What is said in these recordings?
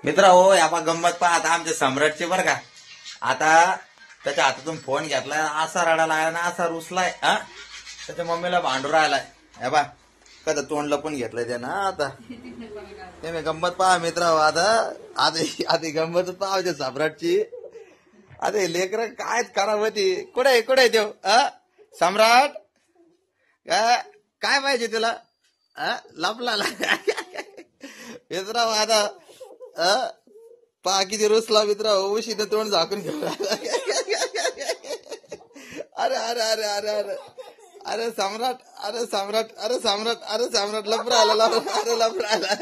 मित्र हो या गंमत पहा आता आमच्या सम्राटची बरं का. आता त्याच्या हातातून फोन घेतलाय, असा रडा लागला ना, असा रुसलाय हा. त्याच्या मम्मीला भांडू राहिलाय हे बा, कदा तोंड लपून घेतलंय त्यानं. आता ते मी गंमत पहा मित्र हो. आता आधी गंमत पहा सम्राटची. आता हे लेकर काय करावती. कुठे कुठे देव सम्राट काय पाहिजे तुला लपला मित्र आता पहा किती रुसला मित्र. उशी तर तोंड झाकून घेऊन अरे अरे अरे अरे अरे अरे सम्राट अरे सम्राट अरे सम्राट अरे सम्राट लपरायला अरे लपरायला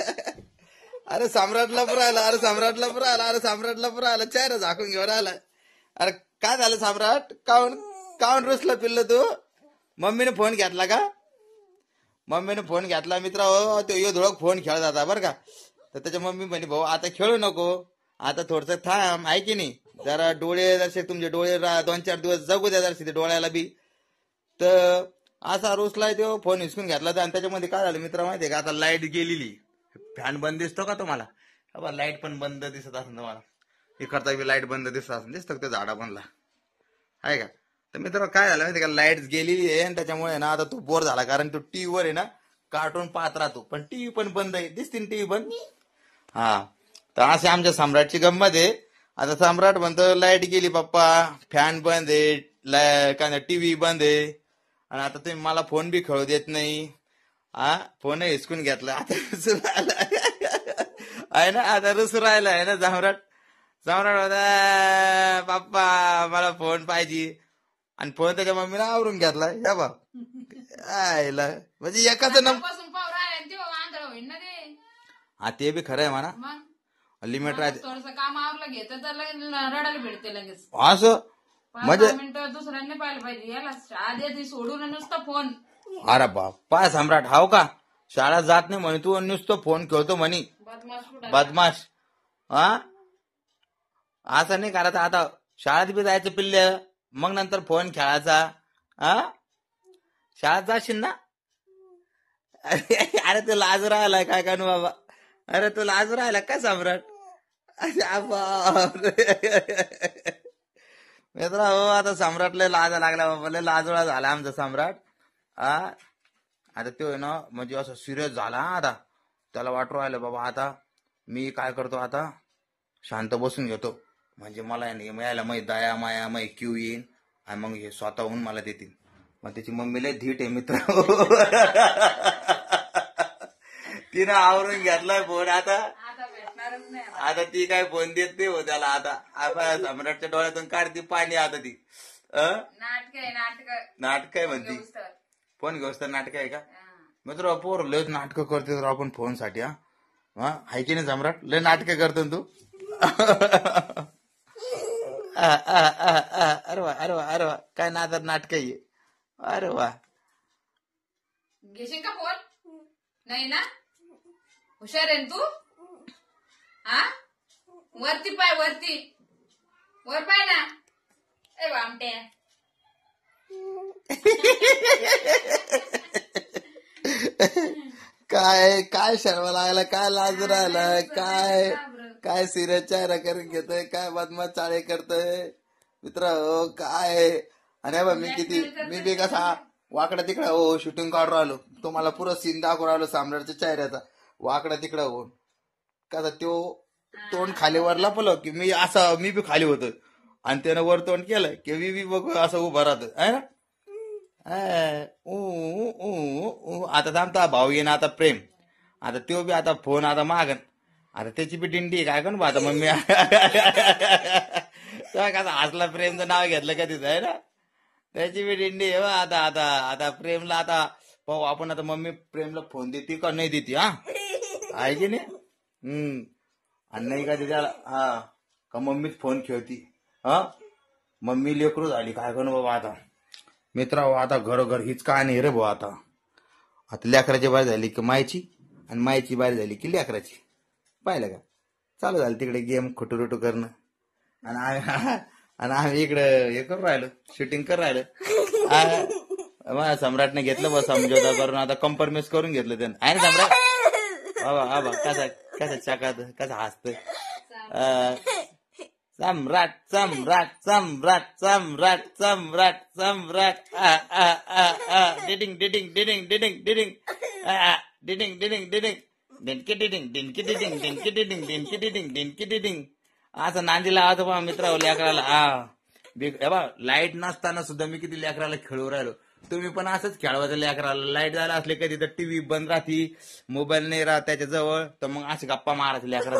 अरे सम्राट लपरायला अरे सम्राट लपरायला अरे सम्राट लपरायला चेहरा झाकून घेऊन राहिला. अरे काय झालं सम्राट, काऊन काऊन रुसला पिल्ल तू. मम्मीने फोन घेतला का. मम्मीने फोन घेतला मित्र हो. तो यो धुळक फोन खेळत जाता बरं का. तर त्याच्या मम्मी म्हणे भाऊ आता खेळू नको, आता थोडस थांब आहे की नाही. जरा डोळे जरसे तुमचे डोळे 2-4 दिवस जगू द्या जरसे ते डोळ्याला बी. तर असा रुसलाय तो फोन हिसकून घेतला. आणि त्याच्यामध्ये काय झालं मित्र माहितीये का, आता लाईट गेलेली. फॅन बंद दिसतो का तुम्हाला. लाईट पण बंद दिसत असेल तुम्हाला. इकडचा बी लाईट बंद दिसत असेल, दिसतो त्या झाडा बनला आहे का. तर मित्र काय झालं माहिती का, लाईट गेलेली आहे आणि त्याच्यामुळे ना आता तो बोर झाला. कारण तो टीव्ही वर आहे ना कार्टून पाहत राहतो, पण टीव्ही पण बंद आहे. दिसते ना टीव्ही बंद. हा तर असे आमच्या सम्राटची गंमत आहे. आता सम्राट म्हणतो लाईट गेली पप्पा, फॅन बंद आहे, काय टीव्ही बंद आहे, आणि आता तुम्ही मला फोन बी खेळू देत नाही. फोन हिसकून घेतला आता रुसू राहिला आहे ना. आता रुसू राहिला आहे ना सम्राट. सम्राट होता पप्पा मला फोन पाहिजे, आणि फोन त्याच्या मम्मीने आवरून घेतलाय या बा. आयला म्हणजे एकाच हा ते बी खरं आहे म्हणा. लिमिट राहते काम आवरलं घेत तर रडायला भेटते लगेच. असं म्हणजे दुसऱ्यांनी पाहिलं पाहिजे याला आधी सोडून नुसतं फोन. अरे बाप्पा सम्राट हाव का, शाळा जात नाही म्हणे तू, नुसतं फोन खेळतो म्हणे. बदमाश हा असं नाही करायचं. आता शाळेत बी जायचं पिल्ले, मग नंतर फोन खेळायचा. शाळेत जाशील ना. अरे तू लाज राहिलाय काय कानू बाबा. अरे तू लाज राहिला काय सम्राट. मित्र हो आता सम्राटला लाज लागला बाबा, लय लाजोळा झाला आमचा सम्राट. आता तो ना म्हणजे असं सिरियस झाला. आता त्याला वाटू राहिलं बाबा आता मी काय करतो, आता शांत बसून घेतो, म्हणजे मला यायला मै दया माया मै क्यू येईन आणि मग हे स्वतःहून मला देतील. मग त्याची मम्मी लय धीट आहे मित्र. तिनं आवरून घेतलाय फोन. आता ती काय फोन देत नाही हो त्याला. आता सम्राटच्या डोळ्यातून काढती पाणी. आता ती नाटक आहे म्हणती. फोन घेऊस तर नाटक आहे का मित्र. पोर लय नाटक करते तर आपण फोन साठी. हाय की नाही सम्राट, लय नाटक करतो तू. अरे वा अरे वा अरे वा काय नादार नाटक आहे. अरे वा घेशील का फोन. नाही ना, हुशार आहे तू. वरती पाय, वरती वर पाय ना. ए वामटे काय काय शर्मा लागला, काय लाज राहिला, काय काय सिरियस चेहरा करून घेतोय, काय बदमाश चाळे करतोय मित्र हो काय. आणि मी बी कसा वाकडा तिकडा हो शूटिंग काढून राहिलो. तुम्हाला पुरं सीन दाखवून राहिलो सम्राटच्या चेहऱ्याचा. वाकडा तिकडा हो कसा तो तोंड खाली वर लपलं की मी बी खाली होतो, आणि त्यानं वर तोंड केलं की मी बी बघ असं उभं राहतो आहे ना. आता थांबता भाऊ येईन आता प्रेम. आता तो बी आता फोन आता मागन. आता त्याची बी दिंडी काय करून आता मम्मी कसा हसला, प्रेमचं नाव घेतलं का तिथं आहे ना. त्याची बी दिंडी आहे. आता आता आता प्रेमला आता पाहू आपण. आता मम्मी प्रेमला फोन देते का नाही देते. आहे की नाही. आणि नाही का त्याला का मम्मीच फोन खेळती. मम्मी लेकरू झाली काय करू बाबा. आता मित्र आता घरोघर हीच काय नाही रे भाऊ. आता लेकराची बारी झाली की मायची, आणि मायची बारी झाली की लेकराची. पाहिलं का चालू झालं तिकडे गेम खुटुरुटू करणं. आणि आम्ही इकडं हे करून राहिलो, शूटिंग करून राहिलो. सम्राटने घेतलं बस समझोता करून. आता कॉम्प्रोमाइज करून घेतलं त्यानं आहे ना सम्राट. बाबा कसा कसा चाकात कसा हसतोय. सम्राट सम्राट सम्राट सम्राट सम्राट सम्राट डिडिंग डिडिंग डिडिंग डिडिंग डिडिंग डिडिंग डिडिंग डिडिंग डिंकी डिडिंग डिंकी डिडिंग डिंकी डिडिंग डिंकी डिडिंग डिंकी डिडिंग असं नांदी लावायचं पहा मित्र लेकराला लाईट नसताना सुद्धा मी किती लेकराला खेळू राहिलो. तुम्ही पण असंच खेळवायचं लेकराला. लाईट झाला असले कधी तर टीव्ही बंद राहती, मोबाईल नाही राहत त्याच्याजवळ, तर मग असे गप्पा मारायचे लेकरा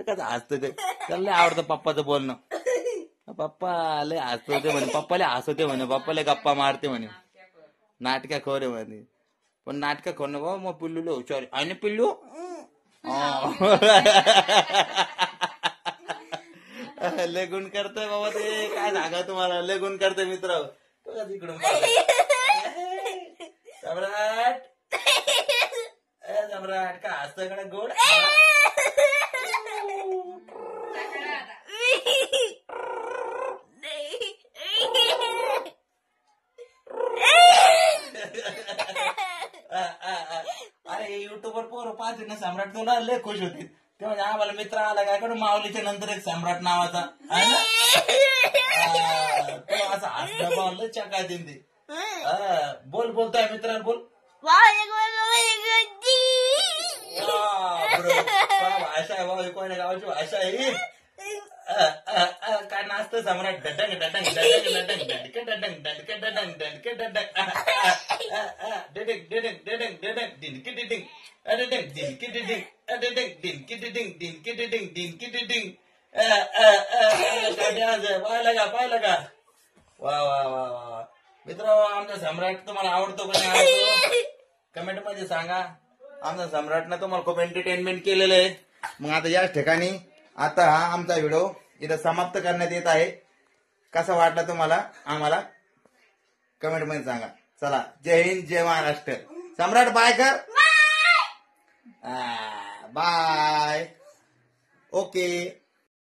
कसं हसतं ते. त्याला लय आवडतं पप्पाचं बोलणं. पप्पा लय हसतो ते म्हणे, पप्पाला हसवते म्हणे, पप्पाला गप्पा मारते म्हणे, नाटक्या खोर आहे म्हणे. पण नाटका खोर नको मग पिल्लू लो हुशार आणि पिल्लू लय गुण करतोय बाबा ते. काय सांगा तुम्हाला, लय गुण करतोय मित्र. इकडून सम्राट सम्राट का हसतोय कडे गोड. अरे युट्यूबवर पोरं पाहते ना सम्राट, तुला लय खुश होती. ते म्हणजे आम्हाला मित्र आला काय कडे माऊलीच्या नंतर एक सम्राट नावाचा आहे ना, तो असा हसला पावलं चका देईन ते. बोल बोलतोय मित्रांनो बोल. भाषा आहे बाबा, कोण्या गावाची भाषा आहे. काय नाचतं सम्राट. डडंग डडंग डडंग डडंग डडके डडंग डडके डडंग डडके डडंग डिडिंग डिडिंग डिडिंग डिडिंग डिंकी डिडिंग डिडिंग डिंकी डिडिंग डिडिंग डिंकी डिडिंग डिंकी डिडिंग डिंकी डिडिंग. पाहिलं का पाहिलं का. वा वा वा वा मित्र, आमचा सम्राट तुम्हाला आवडतो का नाही आवडतो कमेंट मध्ये सांगा. आमच्या सम्राटनं तुम्हाला खूप एंटरटेनमेंट केलेलं आहे. मग आता याच ठिकाणी आता हा आमचा व्हिडिओ इथं समाप्त करण्यात येत आहे. कसा वाटला तुम्हाला आम्हाला कमेंट मध्ये सांगा. चला, जय हिंद जय महाराष्ट्र. सम्राट बाय कर. बाय. ओके.